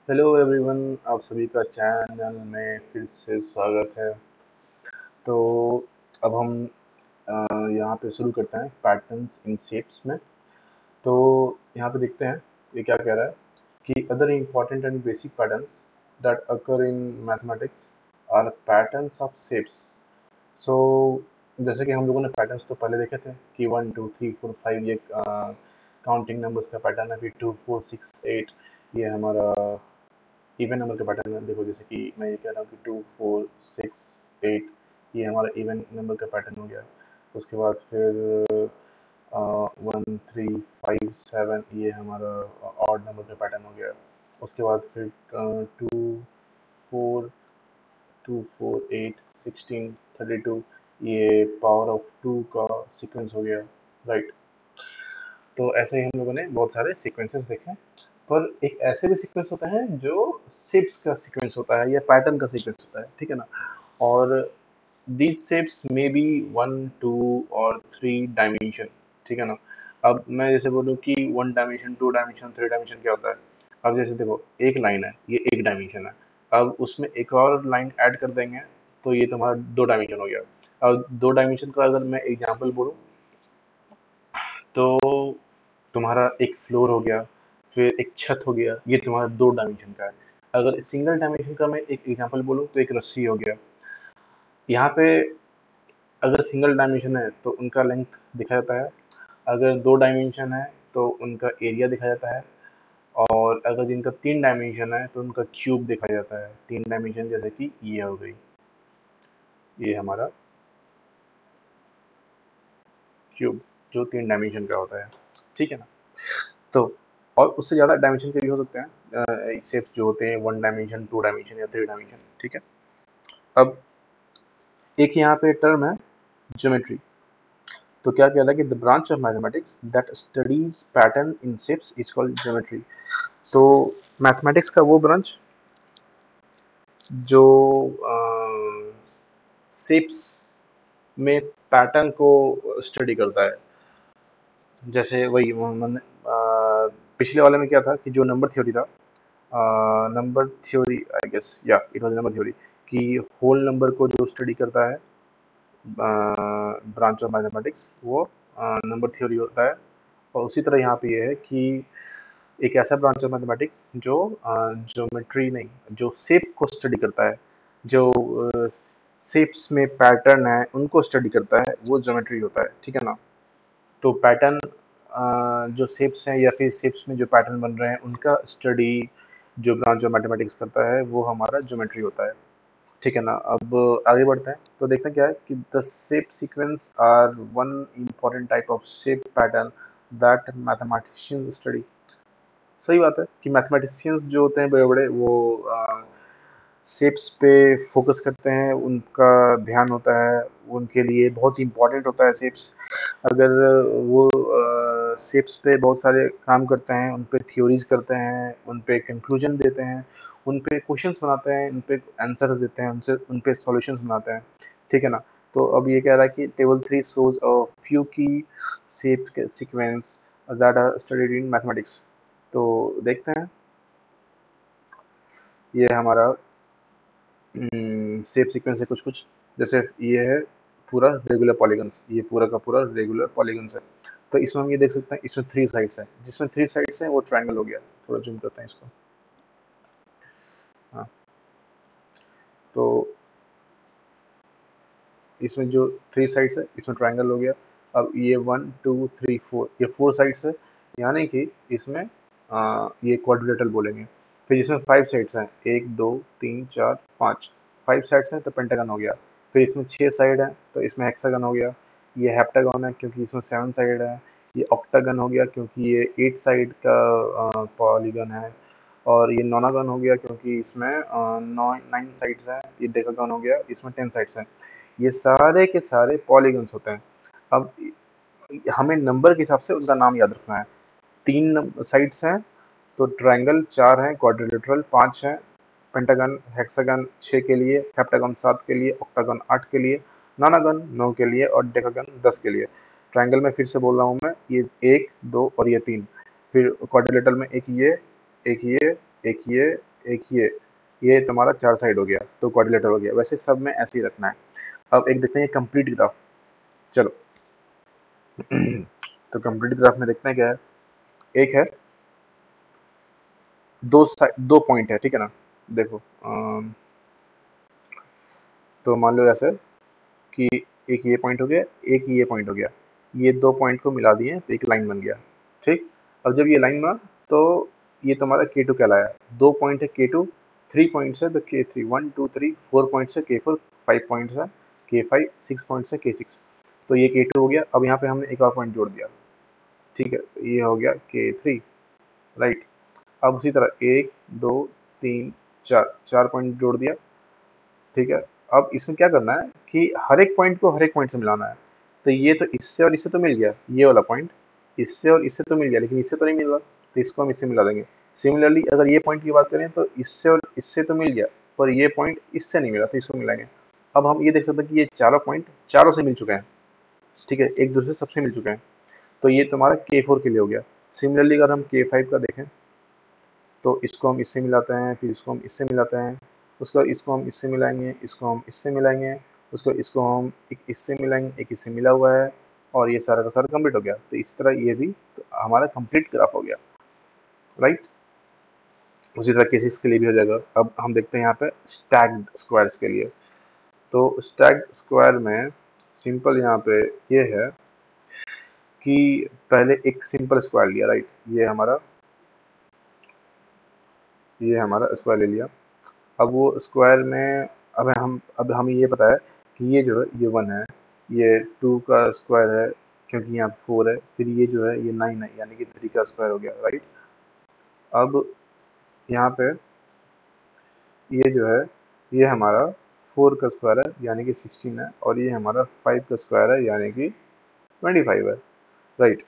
Hello everyone, आप सभी का चैनल में फिर से स्वागत है। तो अब हम यहाँ पे शुरू करते हैं पैटर्न्स इन शेप्स में। तो यहाँ पे देखते हैं ये क्या कह रहा है कि other important and basic patterns that occur in mathematics are patterns of shapes. So जैसे कि हम लोगों ने पैटर्न्स तो पहले देखे थे कि 1 2 3 4 5 ये काउंटिंग नंबर्स का पैटर्न है, फिर 2 4 6 8 ये हमारा इवन नंबर का पैटर्न है। देखो जैसे कि मैं ये कह रहा हूँ कि 2 4 6 8 ये हमारा इवन नंबर का पैटर्न हो गया। उसके बाद फिर 1 3 5 7 ये हमारा ऑड नंबर का पैटर्न हो गया। उसके बाद फिर 2 4 8 16 32 ये पावर ऑफ 2 का सीक्वेंस हो गया, राइट। तो ऐसे ही हम लोगों ने बहुत सारे सीक्वेंसेस देखे। पर एक ऐसे भी सीक्वेंस होता है जो शेप्स का सीक्वेंस होता है या पैटर्न का सीक्वेंस होता है, ठीक है ना। और दीज शेप्स मे बी 1 2 और 3 डायमेंशन, ठीक है ना। अब मैं जैसे बोलूँ कि 1 डायमेंशन 2 डायमेंशन 3 डायमेंशन क्या होता है। अब जैसे देखो एक लाइन है, ये 1 डायमेंशन है। अब उसमें एक और लाइन ऐड कर देंगे तो ये तुम्हारा 2 डायमेंशन हो गया। अब 2 डायमेंशन का अगर मैं एग्जाम्पल बोलूँ तो तुम्हारा एक फ्लोर हो गया, फिर एक छत हो गया, ये तुम्हारा 2 डायमेंशन का है। अगर सिंगल डायमेंशन का मैं एक एग्जांपल बोलूँ तो एक रस्सी हो गया। यहाँ पे अगर सिंगल डायमेंशन है तो उनका लेंथ दिखा जाता है, अगर 2 डायमेंशन है तो उनका एरिया दिखा जाता है, और अगर जिनका 3 डायमेंशन है तो उनका क्यूब दिखा जाता है। 3 डायमेंशन जैसे कि ये हो गई, ये हमारा क्यूब जो 3 डायमेंशन का होता है, ठीक है ना। तो और उससे ज़्यादा डायमेंशन के भी हो सकते हैं शेप्स जो होते हैं 1 डायमेंशन 2 डायमेंशन या 3 डायमेंशन, ठीक है। अब एक यहाँ पे टर्म है ज्योमेट्री। तो क्या कहता है कि the branch of mathematics that studies pattern in shapes is called geometry. तो मैथमेटिक्स का वो ब्रांच जो शेप्स में पैटर्न को स्टडी करता है। जैसे वही पिछले वाले में क्या था कि जो नंबर थ्योरी था, नंबर थ्योरी आई गेस या इट वाज नंबर थ्योरी, कि होल नंबर को जो स्टडी करता है ब्रांच ऑफ मैथमेटिक्स वो नंबर थ्योरी होता है। और उसी तरह यहाँ पे ये है कि एक ऐसा ब्रांच ऑफ मैथमेटिक्स जो ज्योमेट्री नहीं, जो शेप को स्टडी करता है, जो शेप्स में पैटर्न है उनको स्टडी करता है, वो ज्योमेट्री होता है, ठीक है ना। तो पैटर्न जो शेप्स हैं या फिर शेप्स में जो पैटर्न बन रहे हैं उनका स्टडी जो ब्रांच ऑफ मैथमेटिक्स करता है वो हमारा ज्योमेट्री होता है, ठीक है ना। अब आगे बढ़ते हैं तो देखते हैं क्या है कि the shape sequence are one important type of shape pattern that mathematicians study. सही बात है कि मैथमेटिशियंस जो होते हैं बड़े बड़े वो शेप्स पे फोकस करते हैं, उनका ध्यान होता है, उनके लिए बहुत इंपॉर्टेंट होता है शेप्स। अगर वो शेप्स पे बहुत सारे काम करते हैं, उन पे थ्योरीज करते हैं, उन पे कंक्लूजन देते हैं, उन पे क्वेश्चंस बनाते हैं, उन पे आंसर देते हैं, उनसे उन पे सॉल्यूशंस बनाते हैं, ठीक है ना। तो अब ये कह रहा है कि table 3 shows a few key shape sequence that are studied in mathematics। तो देखते हैं ये हमारा शेप सीक्वेंस है कुछ कुछ। जैसे ये है पूरा रेगुलर पॉलीगन्स, ये पूरा का पूरा रेगुलर पॉलीगन्स है। तो इसमें हम ये देख सकते हैं इसमें 3 साइड्स हैं, जिसमें 3 साइड्स हैं वो ट्रायंगल हो गया। थोड़ा जूम करते हैं इसको। हाँ, तो इसमें जो 3 साइड्स है इसमें ट्रायंगल हो गया। अब ये 1 2 3 4 ये 4 साइड्स है, यानी कि इसमें ये क्वाड्रिलेटरल बोलेंगे। फिर इसमें 5 साइड्स हैं, 1 2 3 4 5, 5 साइड्स हैं तो पेंटागन हो गया। फिर इसमें 6 साइड है तो इसमें हेक्सागन हो गया। ये हेप्टागन है क्योंकि इसमें 7 साइड है। ये ऑक्टागन हो गया क्योंकि ये 8 साइड का पॉलीगन है। और ये नोनागन हो गया क्योंकि इसमें 9 साइड्स हैं। ये डेकागन हो गया, इसमें 10 साइड्स हैं। ये सारे के सारे पॉलीगन्स होते हैं। अब हमें नंबर के हिसाब से उनका नाम याद रखना है। 3 साइड्स हैं तो ट्रायंगल 4 हैं, क्वाड्रिलेटरल 5 हैं, पेंटागन हेक्सागन 6 के लिए, हेप्टागन 7 के लिए, ऑक्टागन 8 के लिए, नानागन 9 के लिए और डेकागन 10 के लिए। ट्रायंगल में फिर से बोल रहा हूँ मैं, ये 1 2 और ये 3। फिर क्वाड्रिलेटरल में एक ये, एक ये, एक ये, एक ये तुम्हारा 4 साइड हो गया, तो क्वाड्रिलेटरल हो गया। वैसे सब में ऐसे ही रखना है। अब एक देखते हैं कंप्लीट ग्राफ। चलो तो कंप्लीट ग्राफ में देखते हैं क्या है। एक है दो पॉइंट है, ठीक है ना। देखो तो मान लो ऐसे कि एक ये पॉइंट हो गया, एक ये पॉइंट हो गया, ये दो पॉइंट को मिला दिए तो एक लाइन बन गया। ठीक, अब जब ये लाइन बना तो ये तुम्हारा K2 कहलाया। दो पॉइंट है K2, 3 पॉइंट्स है तो K3, 1 2 3 4 पॉइंट्स है K4, 5 पॉइंट्स है K5, 6 पॉइंट्स है K6। तो ये K2 हो गया। अब यहाँ पे हमने एक और पॉइंट जोड़ दिया, ठीक है, ये हो गया K3, राइट। अब उसी तरह 1 2 3 4 4 पॉइंट जोड़ दिया, ठीक है। अब इसमें क्या करना है कि हर एक पॉइंट को हर एक पॉइंट से मिलाना है। तो ये तो इससे और इससे तो मिल गया, ये वाला पॉइंट इससे और इससे तो मिल गया, लेकिन इससे तो नहीं मिल रहा, तो इसको हम इससे मिला देंगे। सिमिलरली अगर ये पॉइंट की बात करें तो इससे और इससे तो मिल गया, पर ये पॉइंट इससे नहीं मिला, तो इसको मिलाएंगे। अब हम ये देख सकते हैं कि ये चारों पॉइंट चारों से मिल चुके हैं, ठीक है, एक दूसरे से सबसे मिल चुके हैं। तो ये तुम्हारा K4 के लिए हो गया। सिमिलरली अगर हम K5 का देखें तो इसको हम इससे मिलाते हैं, फिर इसको हम इससे मिलाते हैं, उसको इसको हम इससे मिलाएंगे, इसको हम इससे मिलाएंगे, इसको हम एक इससे मिलाएंगे, एक इससे मिला हुआ है, और ये सारा का सारा कंप्लीट हो गया। तो इस तरह ये भी तो हमारा कंप्लीट ग्राफ हो गया, राइट। उसी तरह केसेस के लिए भी हो जाएगा। अब हम देखते हैं यहाँ पे स्टैक्ड स्क्वायर्स के लिए। तो स्टैक्ड स्क्वायर में सिंपल यहाँ पे ये है कि पहले एक सिंपल स्क्वायर लिया, राइट। ये हमारा स्क्वायर ले लिया। अब वो स्क्वायर में अब हमें ये पता है कि ये जो है ये 1 है, ये 2 का स्क्वायर है क्योंकि यहाँ 4 है, फिर ये जो है ये 9 है, यानी कि 3 का स्क्वायर हो गया, राइट। अब यहाँ पे ये जो है ये हमारा 4 का स्क्वायर है यानी कि 16 है, और ये हमारा 5 का स्क्वायर है यानी कि 25 है, राइट।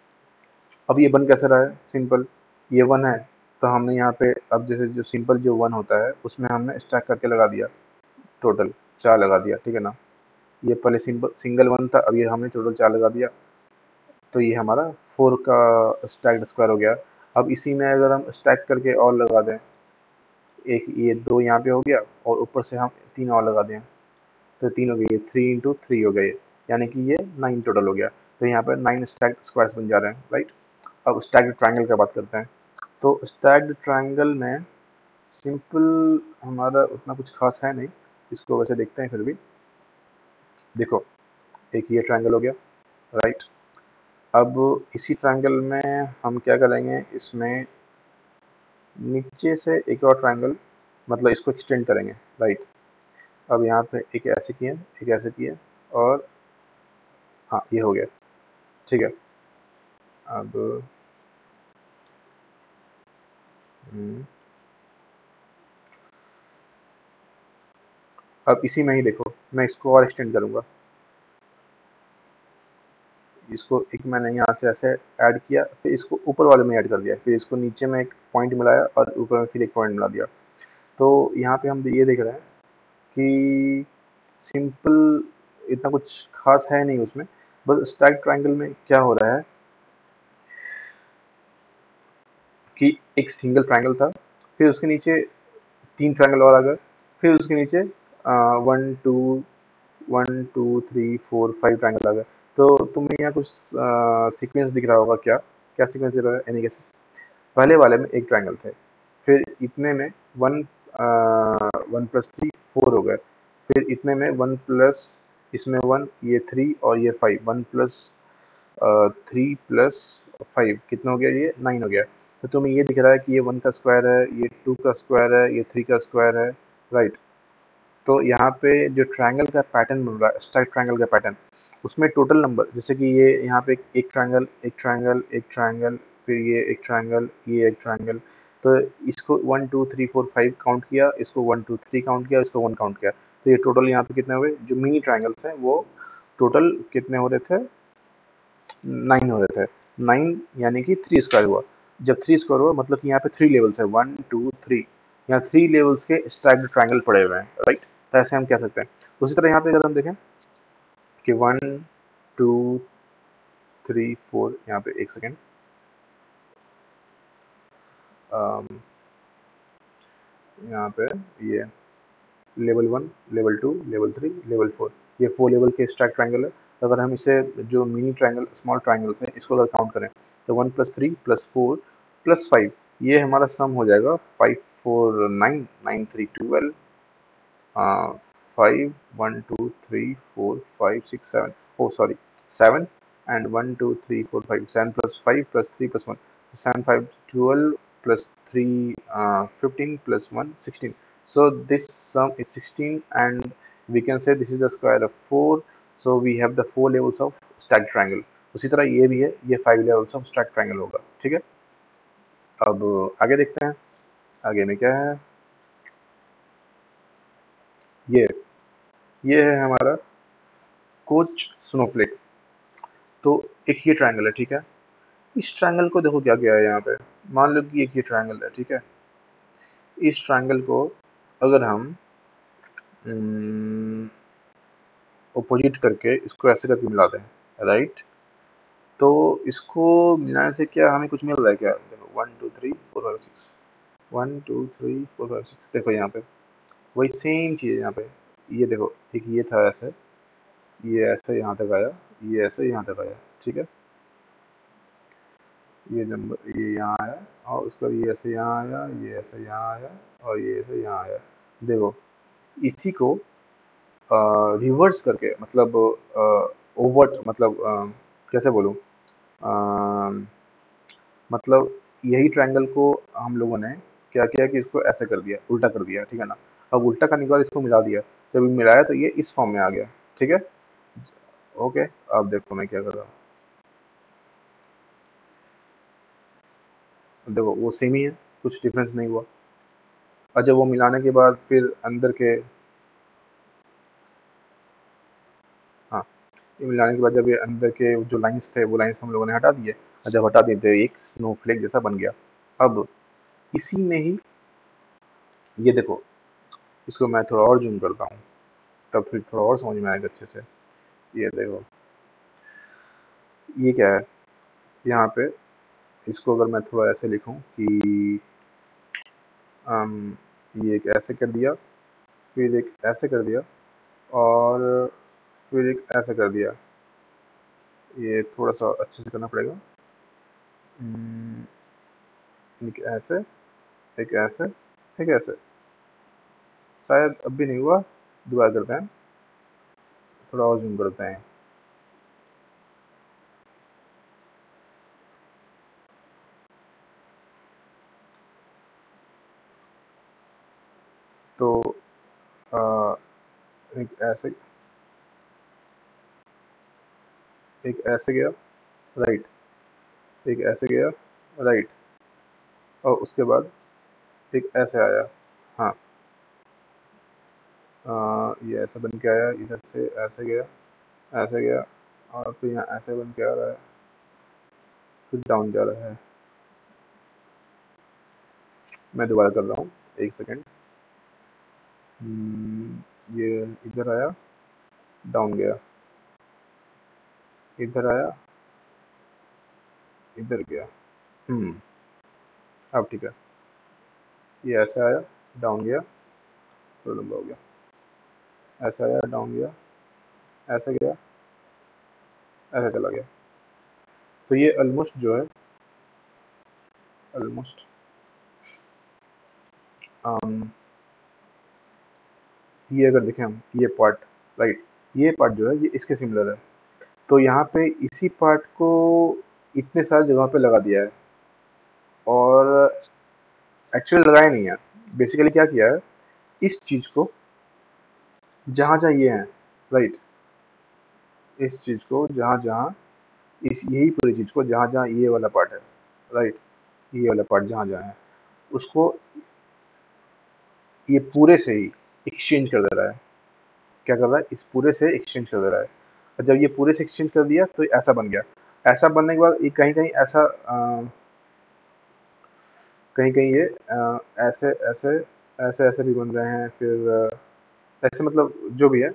अब ये बन कैसे रहा है, सिंपल, ये 1 है तो हमने यहाँ पे अब जैसे जो सिंपल जो 1 होता है उसमें हमने स्टैक करके लगा दिया, टोटल 4 लगा दिया, ठीक है ना। ये पहले सिंगल 1 था, अब ये हमने टोटल 4 लगा दिया, तो ये हमारा 4 का स्टैक्ड स्क्वायर हो गया। अब इसी में अगर हम स्टैक करके और लगा दें, एक ये 2 यहाँ पे हो गया और ऊपर से हम 3 और लगा दें, तो 3 हो गया, ये 3 इंटू 3 हो गए, यानी कि ये 9 टोटल हो गया। तो यहाँ पर 9 स्टैक्ड स्क्वायर्स बन जा रहे हैं, राइट। अब स्टैक्ड ट्रायंगल का बात करते हैं। तो स्टैक्ड ट्रायंगल में सिंपल हमारा उतना कुछ खास है नहीं, इसको वैसे देखते हैं फिर भी। देखो एक ये ट्रायंगल हो गया, राइट। अब इसी ट्रायंगल में हम क्या करेंगे, इसमें नीचे से एक और ट्रायंगल, मतलब इसको एक्सटेंड करेंगे, राइट। अब यहाँ पे एक ऐसे किए, एक ऐसे किए, और हाँ ये हो गया, ठीक है। अब हम्म, अब इसी में ही देखो मैं इसको और एक्सटेंड करूँगा। इसको एक मैंने यहाँ से ऐसे ऐड किया, फिर इसको ऊपर वाले में ऐड कर दिया, फिर इसको नीचे में एक पॉइंट मिलाया और ऊपर में फिर एक पॉइंट मिला दिया। तो यहाँ पे हम ये देख रहे हैं कि सिंपल इतना कुछ खास है नहीं उसमें। बस स्टैक ट्रायंगल में क्या हो रहा है कि एक सिंगल ट्रायंगल था, फिर उसके नीचे 3 ट्रायंगल और आ गए, फिर उसके नीचे 1 2 3 4 5 ट्रायंगल आ गए। तो तुम्हें यहाँ कुछ सीक्वेंस दिख रहा होगा, क्या क्या सीक्वेंस दिख रहा है, एनी गेसेस। पहले वाले में एक ट्रायंगल थे, फिर इतने में 1 + 3 4 हो गए, फिर इतने में 1 प्लस इसमें 1, ये 3 और ये 5, 1 + 3 + 5 कितना हो गया, ये 9 हो गया। तो तुम्हें ये दिख रहा है कि ये 1 का स्क्वायर है, ये 2 का स्क्वायर है, ये 3 का स्क्वायर है, राइट। तो यहाँ पे जो ट्रायंगल का पैटर्न बन रहा है, स्ट्राइट ट्रायंगल का पैटर्न, उसमें टोटल नंबर जैसे कि ये यहाँ पे एक ट्रायंगल, एक ट्रायंगल, एक ट्रायंगल, फिर ये एक ट्रायंगल, ये एक ट्रायंगल। तो इसको 1 2 3 4 5 काउंट किया, इसको 1 2 3 काउंट किया, इसको 1 काउंट किया, तो ये टोटल यहाँ पे कितने हुए, जो मिनी ट्रायंगल्स हैं वो टोटल कितने हो रहे थे, 9 हो रहे थे। 9 यानी कि 3 स्क्वायर हुआ। जब 3 स्क्वायर हुआ मतलब कि यहाँ पे 3 लेवल्स है, 1 2 3, यहाँ 3 लेवल्स के स्ट्रैक्ड ट्रायंगल पड़े हुए हैं, राइट। तो ऐसे हम कह सकते हैं। उसी तरह यहाँ पे अगर हम देखें कि 1 2 3 4, यहाँ पे एक सेकेंड, यहाँ पे ये लेवल 1, लेवल 2, लेवल 3, लेवल 4, ये 4 लेवल के स्टैक ट्रायंगल है। अगर हम इसे जो मिनी ट्रायंगल स्मॉल ट्रायंगल्स हैं इसको अगर काउंट करें तो 1 + 3 + 4 + 5 ये हमारा सम हो जाएगा 5 4 9 9 3 12 5 1 2 3 4 5 6 7 oh sorry 7 and 1 2 3 4 5 7 + 5 + 3 + 1 7 5 12 plus 3 15 plus 1 16. So this sum is 16 and we can say this is the square of 4. So we have the 4 levels of stacked triangle. उसी तरह ये भी है, ये 5 levels of stacked triangle होगा। ठीक है, अब आगे देखते हैं आगे में क्या है। ये ये है हमारा कोच स्नोफ्लेक। तो एक ये ट्रायंगल है, ठीक है। इस ट्रायंगल को देखो क्या क्या है यहाँ पे। मान लो कि एक ये ट्रायंगल है, ठीक है। इस ट्रायंगल को अगर हम अपोजिट करके इसको ऐसे करके मिला दें, राइट, तो इसको मिलाने से क्या हमें कुछ मिल रहा है क्या? देखो 1 2 3 4 5 6 1 2 3 4 5 6 देखो यहाँ पे वही सेम चीज़ है यहाँ पे। ये देखो एक ये था ऐसे, ये ऐसे यहाँ तक आया, ये ऐसे यहाँ तक आया, ठीक है। ये नंबर ये यहाँ आया और उसका ये ऐसे यहाँ आया, ये ऐसे यहाँ आया और ये ऐसे यहाँ आया। देखो इसी को रिवर्स करके मतलब ओवर्ट मतलब कैसे बोलूँ, मतलब यही ट्रायंगल को हम लोगों ने क्या किया कि इसको ऐसे कर दिया, उल्टा कर दिया, ठीक है ना। अब उल्टा करने के बाद इसको मिला दिया, जब मिलाया तो ये इस फॉर्म में आ गया, ठीक है। ओके, अब देखो मैं क्या कर रहा हूँ। देखो वो सेम ही है, कुछ डिफरेंस नहीं हुआ। और जब वो मिलाने के बाद फिर अंदर के, हाँ, ये मिलाने के बाद जब ये अंदर के जो लाइंस थे वो लाइंस हम लोगों ने हटा दिए, और जब हटा दिए तो एक स्नोफ्लेक जैसा बन गया। अब इसी में ही ये देखो, इसको मैं थोड़ा और जूम करता हूँ, तब फिर थोड़ा और समझ में आएगा अच्छे से। ये देखो ये क्या है यहाँ पे। इसको अगर मैं थोड़ा ऐसे लिखूँ कि ये एक ऐसे कर दिया, फिर एक ऐसे कर दिया और फिर एक ऐसे कर दिया। ये थोड़ा सा अच्छे से करना पड़ेगा। हम्म, एक ऐसे, एक ऐसे, एक ऐसे। शायद अब भी नहीं हुआ, दोबारा करते हैं, थोड़ा और जूम करते हैं। तो आ, एक ऐसे, एक ऐसे गया, राइट, एक ऐसे गया, राइट, और उसके बाद एक ऐसे आया। हाँ, ये ऐसे बन के आया, इधर से ऐसे गया, ऐसे गया, और फिर यहाँ ऐसे बन के आ रहा है, फिर डाउन जा रहा है। मैं दोबारा कर रहा हूँ, एक सेकेंड। ये इधर आया, डाउन गया, इधर आया, इधर गया। अब ठीक है। ये ऐसे आया, डाउन गया, तो लंबा हो गया, ऐसे आया, डाउन गया, ऐसे गया, ऐसे चला गया। तो ये ऑलमोस्ट जो है, ऑलमोस्ट ये अगर देखें हम, ये पार्ट, राइट, ये पार्ट जो है ये इसके सिमिलर है। तो यहाँ पे इसी पार्ट को इतने सारी जगहों पे लगा दिया है, और एक्चुअली लगाया नहीं है। बेसिकली क्या किया है, इस चीज को जहाँ जहाँ ये है, राइट, इस चीज को जहाँ जहाँ, इस यही पूरी चीज को जहाँ जहाँ ये वाला पार्ट है, राइट, ये वाला पार्ट जहाँ जहाँ है उसको ये पूरे से ही एक्सचेंज कर दे रहा है। क्या कर रहा है, इस पूरे से एक्सचेंज कर दे रहा है। और जब ये पूरे से एक्सचेंज कर दिया तो ऐसा बन गया। ऐसा बनने के बाद ये कहीं कहीं ऐसा कहीं कहीं ये ऐसे ऐसे ऐसे ऐसे भी बन रहे हैं, फिर ऐसे मतलब जो भी है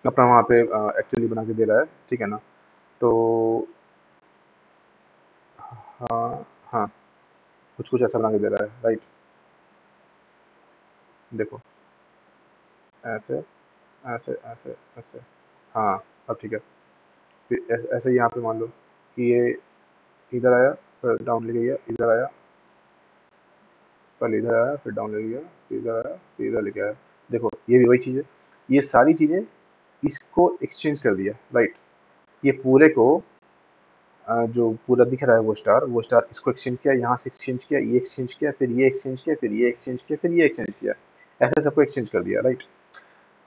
अपना वहाँ पे एक्चुअली बना के दे रहा है, ठीक है ना। तो हाँ, हाँ, कुछ कुछ ऐसा बना के दे रहा है, राइट। देखो ऐसे ऐसे ऐसे ऐसे, हाँ अब ठीक है। फिर ऐसे ऐसे यहाँ पे मान लो कि ये इधर आया, फिर डाउन लेके गया, इधर आया, पहले इधर आया, फिर डाउन लेके गया, फिर इधर आया, फिर इधर लेके आया। देखो ये भी वही चीज़ है, ये सारी चीज़ें इसको एक्सचेंज कर दिया, राइट। ये पूरे को जो पूरा दिख रहा है वो स्टार इसको एक्सचेंज किया, यहाँ से एक्सचेंज किया, ये एक्सचेंज किया, फिर ये एक्सचेंज किया, फिर ये एक्सचेंज किया, फिर ये एक्सचेंज किया, ऐसे सबको एक्सचेंज कर दिया, राइट।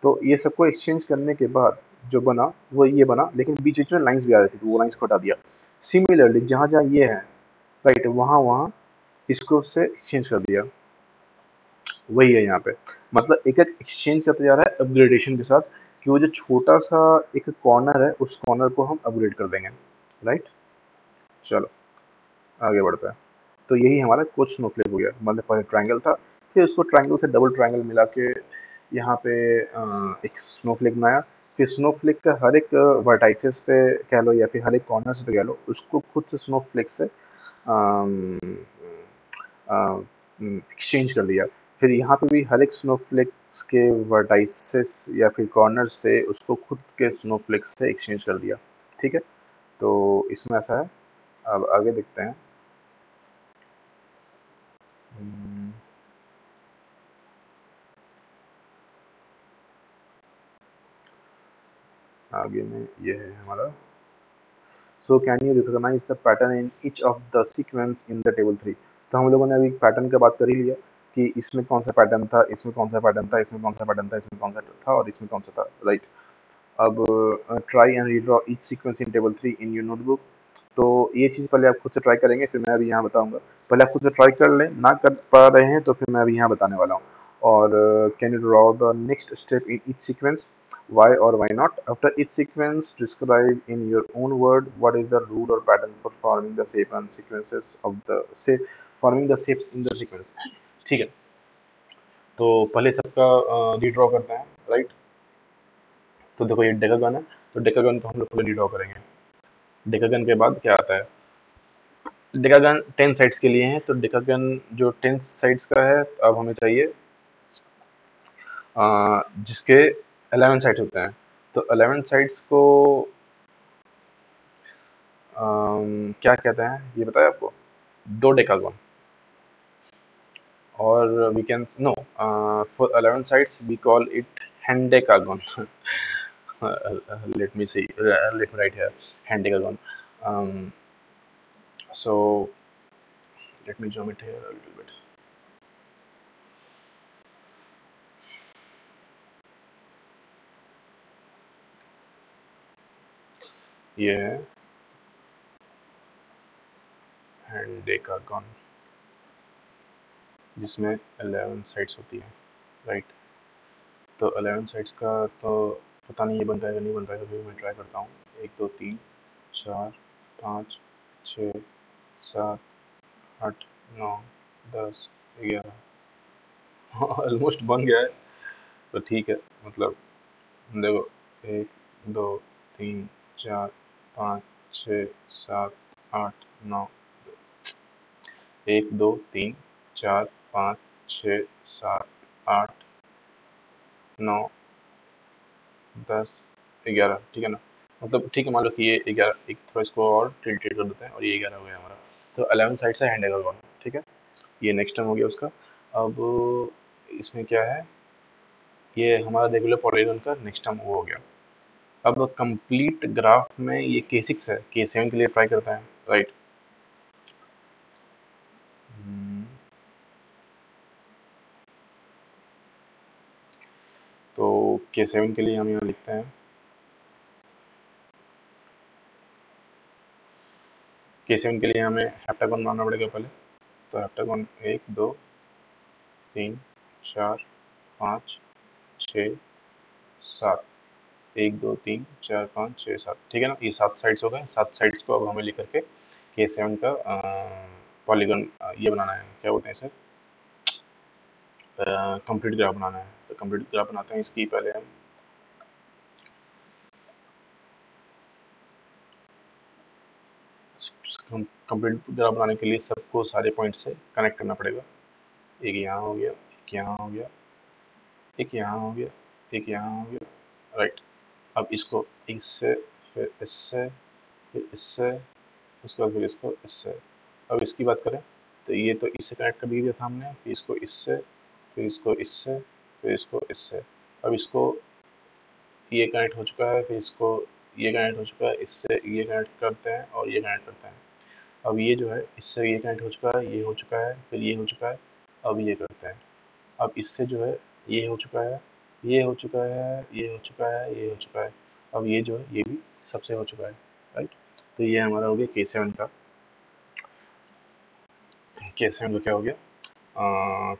तो ये सबको एक्सचेंज करने के बाद जो बना वो ये बना, लेकिन बीच बीच में लाइंस भी आ रही थी तो वो लाइंस को हटा दिया। सिमिलरली जहाँ जहाँ ये है, राइट, वहाँ वहाँ इसको उससे एक्सचेंज कर दिया। वही है यहाँ पे, मतलब एक एक एक्सचेंज करते जा रहा है अपग्रेडेशन के साथ, कि वो जो छोटा सा एक कॉर्नर है उस कॉर्नर को हम अपग्रेड कर देंगे, राइट। चलो आगे बढ़ते हैं। तो यही हमारा कुछ स्नोफ्लेक हो गया, मतलब पहले ट्रायंगल था, फिर उसको ट्रायंगल से डबल ट्रायंगल मिला के यहाँ पे एक स्नोफ्लेक बनाया। फिर स्नोफ्लेक का हर एक वर्टाइसेस पे कह लो या फिर हर एक कॉर्नर्स पे कह लो, उसको खुद से स्नोफ्लेक से एक्सचेंज कर दिया। फिर यहाँ पे भी हर एक स्नोफ्लेक्स के वर्टाइसेस या फिर कॉर्नर से उसको खुद के स्नोफ्लेक्स से एक्सचेंज कर दिया, ठीक है। तो इसमें ऐसा है, अब आगे देखते हैं। हम्म, आगे में ये है हमारा। So can you recognise the pattern in each of the sequence in the table 3। तो हम लोगों ने अभी पैटर्न की बात कर ही लिया कि इसमें कौन सा पैटर्न था, इसमें कौन सा पैटर्न था, इसमें कौन सा पैटर्न था, इसमें कौन सा था और इसमें कौन सा था, राइट। अब try and redraw each sequence in table 3 in your notebook. तो ये चीज़ पहले आप खुद से ट्राई करेंगे, फिर मैं अभी यहाँ बताऊंगा। पहले आप खुद से ट्राई कर लें, ना कर पा रहे हैं तो फिर मैं अभी यहाँ बताने वाला हूँ। और can you draw the next step in each sequence, why or why not? After each sequence, describe in your own word what is the rule or pattern for forming the shape and sequences of the shape, forming the shapes in the sequence। ठीक है, तो पहले सबका redraw करते हैं, right. तो देखो ये डेकागन है, तो डेकागन तो हम लोग पहले रीड्रॉ करेंगे। डेकागन के बाद क्या आता है, डेकागन 10 साइड्स के लिए है, तो डेकागन जो 10 साइड्स का है, अब हमें चाहिए जिसके 11 साइड्स होते हैं। तो 11 साइड्स को क्या कहते हैं ये बताया आपको, दो डेकागन। और we can know for 11 sides we call it hendecagon। Let me see, let me write here hendecagon। um, so let me zoom it here a little bit। ये है hendecagon जिसमें 11 साइड्स होती है, राइट। तो 11 sides का तो पता नहीं ये बन पाएगा नहीं बन पाएगा, फिर मैं ट्राई करता हूँ। 1 2 3 4 5 6 7 8 9 10 11। ऑलमोस्ट बन गया है, तो ठीक है। मतलब देखो, 1 2 3 4 5 6 7 8 9, 1 2 3 4 5 6 7 8 9 10 11, ठीक है ना। मतलब ठीक है, मान लो कि ये 11, एक थोड़ा इसको और टिल्टेड कर देते हैं और ये 11 हो गया हमारा। तो 11 साइड से हैंड एंगल, ठीक है। ये नेक्स्ट टर्म हो गया उसका। अब इसमें क्या है, ये हमारा रेगुलर पॉलीगॉन का नेक्स्ट टर्म वो हो गया। अब कंप्लीट ग्राफ में ये K6 है, K7 के लिए ट्राई करते हैं, राइट। तो K7 के लिए हम यहाँ लिखते हैं, K7 के लिए हमें हेप्टागोन बनाना पड़ेगा पहले। तो हेप्टागोन 1 2 3 4 5 6 7, 1 2 3 4 5 6 7, ठीक है ना। ये 7 साइड्स हो गए। 7 साइड्स को अब हमें लेकर के K7 का पॉलीगन ये बनाना है, क्या बोलते हैं इसे, कंप्लीट ग्राफ बनाना है। तो कंप्लीट ग्राफ बनाते हैं इसकी, पहले हम कंप्लीट ग्राफ बनाने के लिए सबको सारे पॉइंट से कनेक्ट करना पड़ेगा। एक यहाँ हो गया, एक यहाँ हो गया, एक यहाँ हो गया, एक यहाँ हो गया, राइट। अब इसको इससे, फिर इससे, फिर इससे, उसके बाद फिर इसको इससे। अब इसकी बात करें तो ये तो इससे कनेक्ट कर दिया था हमने, फिर इसको इससे, फिर इसको इससे, फिर इसको इससे। अब इसको ये कनेक्ट हो चुका है, फिर इसको ये कनेक्ट हो चुका है, इससे ये कनेक्ट करते हैं और ये कनेक्ट करते हैं। अब ये जो है इससे ये कनेक्ट हो चुका है, ये हो चुका है, फिर ये हो चुका है, अब ये करते हैं। अब इससे जो है ये हो चुका है, ये हो चुका है, ये हो चुका है, ये हो चुका है। अब ये जो है ये भी सबसे हो चुका है, राइट। तो ये हमारा हो गया K7 का, K7 का क्या हो गया,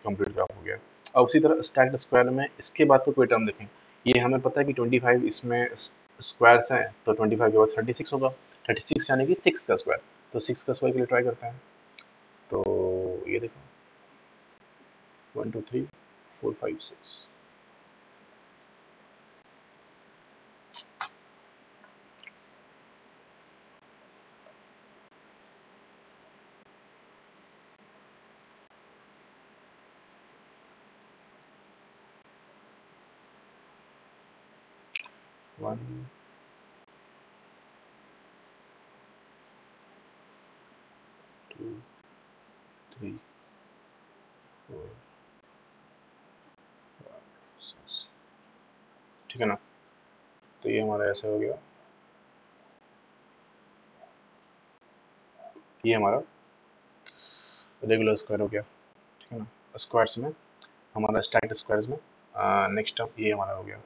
कंप्लीट ग्राफ हो गया। अब उसी तरह स्टैक्ड स्क्वायर में इसके बाद तो कोई टर्म देखें, ये हमें पता है कि 25 इसमें स्क्वायर्स हैं, तो 25 के बाद 36 होगा, 36 यानी कि 6 का स्क्वायर। तो 6 का स्क्वायर के लिए ट्राई करते हैं। तो ये देखो 1 2 3 4 5 6, 1 2 3 4 5 6, ठीक है ना। तो ये हमारा ऐसे हो गया, ये हमारा रेगुलर स्क्वायर हो गया, ठीक है ना। स्क्वायर्स में हमारा स्टैक्ड स्क्वायर्स में नेक्स्ट टर्म ये हमारा हो गया,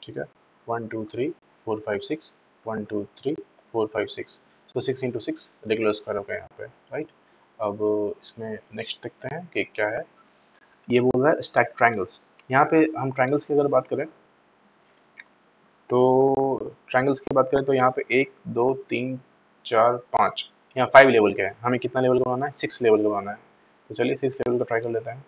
ठीक है। 1 2 3 4 5 6, 1 2 3 4 5 6, तो 6 इंटू 6 रेगुलर स्क्वायर हो गया यहाँ पे, राइट। अब इसमें नेक्स्ट देखते हैं कि क्या है। ये बोल रहा है स्टैक ट्रायंगल्स। यहाँ पे हम ट्रायंगल्स की अगर बात करें तो ट्रायंगल्स की बात करें तो यहाँ पे 1 2 3 4 5, यहाँ 5 लेवल के हैं, हमें कितना लेवल का बनाना है, 6 लेवल का बनाना है। तो चलिए 6 लेवल का ट्राई कर लेते हैं।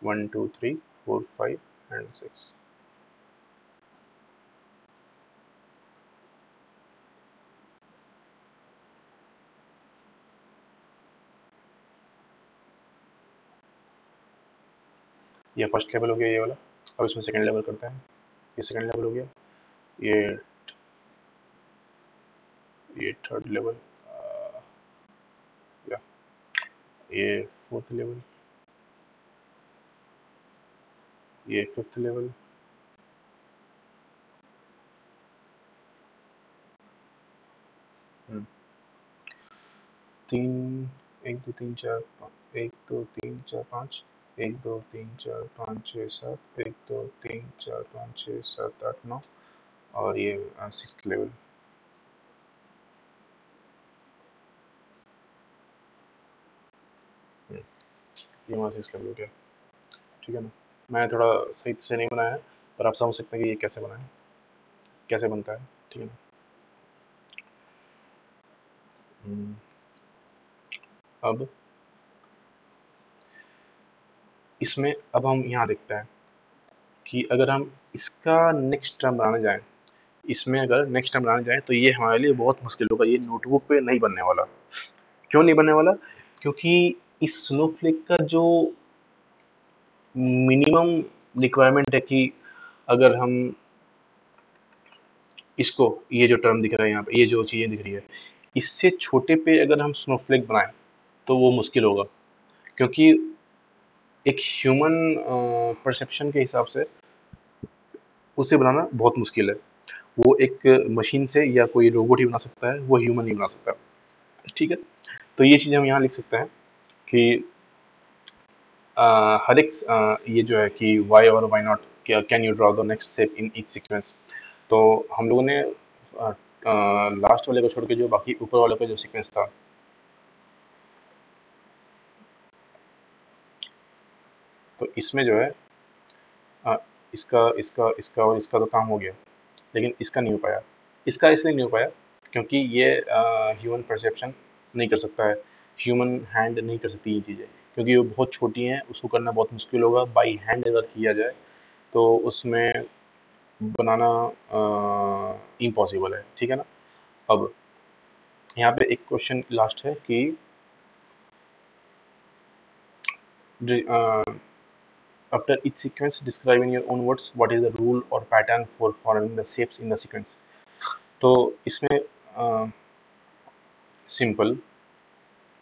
1 2 3 4 5 एंड 6। ये फर्स्ट लेवल हो गया ये वाला। अब इसमें सेकंड लेवल करते हैं। ये सेकंड लेवल हो गया, ये थर्ड लेवल, या ये फोर्थ लेवल, ये फिफ्थ लेवल, तीन, 1 2 3 4 5, 1 2 3 4 5, 1 2 3 4 5 6 7, 1 2 3 4 5 6 7 8 9, और ये सिक्स लेवल। ये हमारा सिक्स लेवल हो गया, ठीक है ना। मैं थोड़ा सही से नहीं बनाया है, पर आप समझ सकते हैं कि ये कैसे बना है, कैसे बनता है, ठीक है ना। हम्म, अब इसमें अब हम यहाँ देखते हैं कि अगर हम इसका नेक्स्ट टर्म बनाने जाएं, इसमें अगर नेक्स्ट टर्म बनाने जाएं तो ये हमारे लिए बहुत मुश्किल होगा, ये नोटबुक पे नहीं बनने वाला। क्यों नहीं बनने वाला? क्योंकि इस स्नोफ्लेक का जो मिनिमम रिक्वायरमेंट है कि अगर हम इसको, ये जो टर्म दिख रहा है यहाँ पे, ये जो चीज़ें दिख रही है, इससे छोटे पे अगर हम स्नोफ्लेक बनाएं तो वो मुश्किल होगा। क्योंकि एक ह्यूमन परसेप्शन के हिसाब से उसे बनाना बहुत मुश्किल है। वो एक मशीन से या कोई रोबोट ही बना सकता है, वो ह्यूमन नहीं बना सकता, ठीक है। तो ये चीज़ हम यहाँ लिख सकते हैं कि हर एक ये जो है कि वाई और why not, can you draw the next step in each sequence. तो हम लोगों ने लास्ट वाले को छोड़ के जो बाकी ऊपर वाले का जो सीक्वेंस था, तो इसमें जो है अ, इसका इसका इसका और इसका तो काम हो गया, लेकिन इसका नहीं हो पाया। इसका इसलिए नहीं हो पाया क्योंकि ये ह्यूमन परसेप्शन नहीं कर सकता है, ह्यूमन हैंड नहीं कर सकती ये चीज़ें, क्योंकि वो बहुत छोटी हैं, उसको करना बहुत मुश्किल होगा। बाई हैंड अगर किया जाए तो उसमें बनाना इम्पॉसिबल है, ठीक है ना। अब यहाँ पे एक क्वेश्चन लास्ट है कि after each sequence describe in your own words what is the rule or pattern for following the shapes in the sequence। तो इसमें सिंपल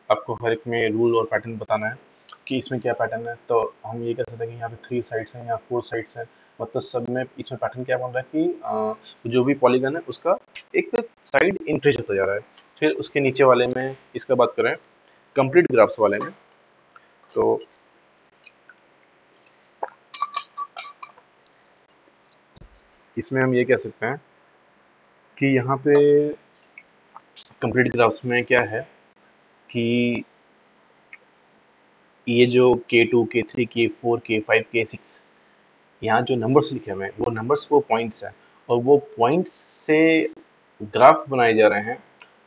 आपको हर एक में रूल और पैटर्न बताना है कि इसमें क्या पैटर्न है। तो हम ये कह सकते हैं कि यहाँ पे 3 साइड्स हैं या 4 साइड्स हैं, मतलब सब में इसमें पैटर्न क्या बन रहा है कि जो भी पॉलीगन है उसका एक साइड इंक्रीज होता जा रहा है। फिर उसके नीचे वाले में इसका बात करें कंप्लीट ग्राफ्स वाले में, तो इसमें हम ये कह सकते हैं कि यहाँ पे कंप्लीट ग्राफ्स में क्या है कि ये जो K2, K3, K4, K5, K6 यहाँ जो नंबर्स लिखे हुए हैं वो नंबर्स वो पॉइंट्स हैं, और वो पॉइंट्स से ग्राफ बनाए जा रहे हैं।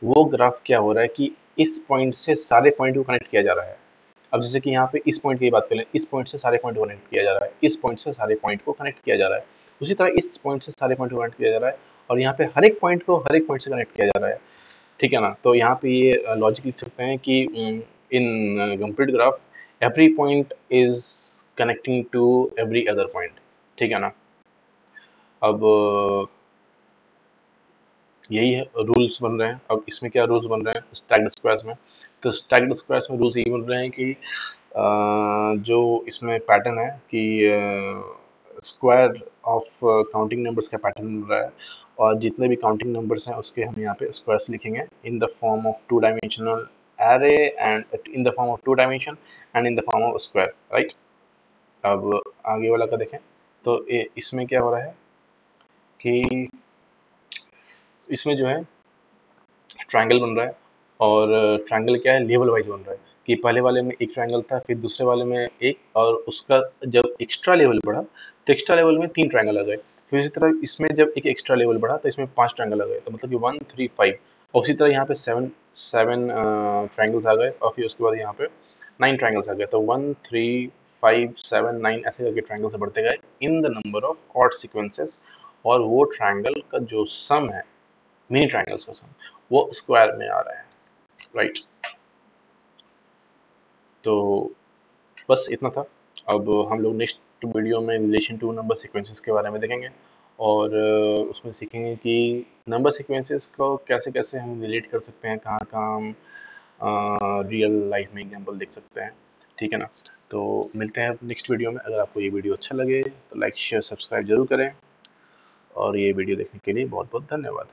वो ग्राफ क्या हो रहा है कि इस पॉइंट से सारे पॉइंट को कनेक्ट किया जा रहा है। अब जैसे कि यहाँ पे इस पॉइंट की बात करें, इस पॉइंट से सारे पॉइंट को कनेक्ट किया जा रहा है, इस पॉइंट से सारे पॉइंट को कनेक्ट किया जा रहा है, उसी तरह इस पॉइंट से सारे पॉइंट को कनेक्ट किया जा रहा है, और यहाँ पे हर एक पॉइंट को हर एक पॉइंट से कनेक्ट किया जा रहा है, ठीक है ना। तो यहाँ पे ये लॉजिक लिख सकते हैं कि in complete graph every point is connecting to every other point, ठीक है ना। अब यही है रूल्स बन रहे हैं। अब इसमें क्या रूल्स बन रहे हैं स्टैक्ड स्क्वायर्स में, तो स्टैक्ड स्क्वायर्स में रूल्स यही बन रहे हैं कि जो इसमें पैटर्न है कि स्क्वायर ऑफ काउंटिंग नंबर्स का पैटर्न बन रहा है, और जितने भी काउंटिंग नंबर्स हैं उसके हम यहाँ पे स्क्वायर्स लिखेंगे in the form of 2 dimensional array and in the form of 2 dimension and in the form of square, right. अब आगे वाला का देखें तो इसमें क्या हो रहा है कि इसमें जो है ट्रायंगल बन रहा है, और ट्रायंगल क्या है लेवल वाइज बन रहा है कि पहले वाले में एक ट्रायंगल था, फिर दूसरे वाले में एक, और उसका जब एक्स्ट्रा लेवल बढ़ा तो एक्स्ट्रा लेवल में 3 ट्रायंगल आ गए। फिर इसी तरह इसमें जब एक एक्स्ट्रा लेवल बढ़ा तो इसमें 5 ट्रायंगल आ गए, तो मतलब कि 1 3 5, और उसी तरह यहाँ पे 7 ट्रायंगल्स आ गए, और फिर उसके बाद यहाँ पे 9 ट्रायंगल्स आ गए। तो 1 3 5 7 9 ऐसे करके ट्रायंगल्स बढ़ते गए in the number of chord sequences, और वो ट्रायंगल का जो सम है मिनी ट्रायंगल्स का सम वो स्क्वायर में आ रहा है, राइट। तो बस इतना था। अब हम लोग नेक्स्ट वीडियो में रिलेशन टू नंबर सीक्वेंसेस के बारे में देखेंगे, और उसमें सीखेंगे कि नंबर सीक्वेंसेस को कैसे कैसे हम रिलेट कर सकते हैं, कहाँ कहाँ हम रियल लाइफ में एग्जाम्पल देख सकते हैं, ठीक है ना। तो मिलते हैं नेक्स्ट वीडियो में। अगर आपको ये वीडियो अच्छा लगे तो लाइक शेयर सब्सक्राइब जरूर करें, और ये वीडियो देखने के लिए बहुत बहुत धन्यवाद।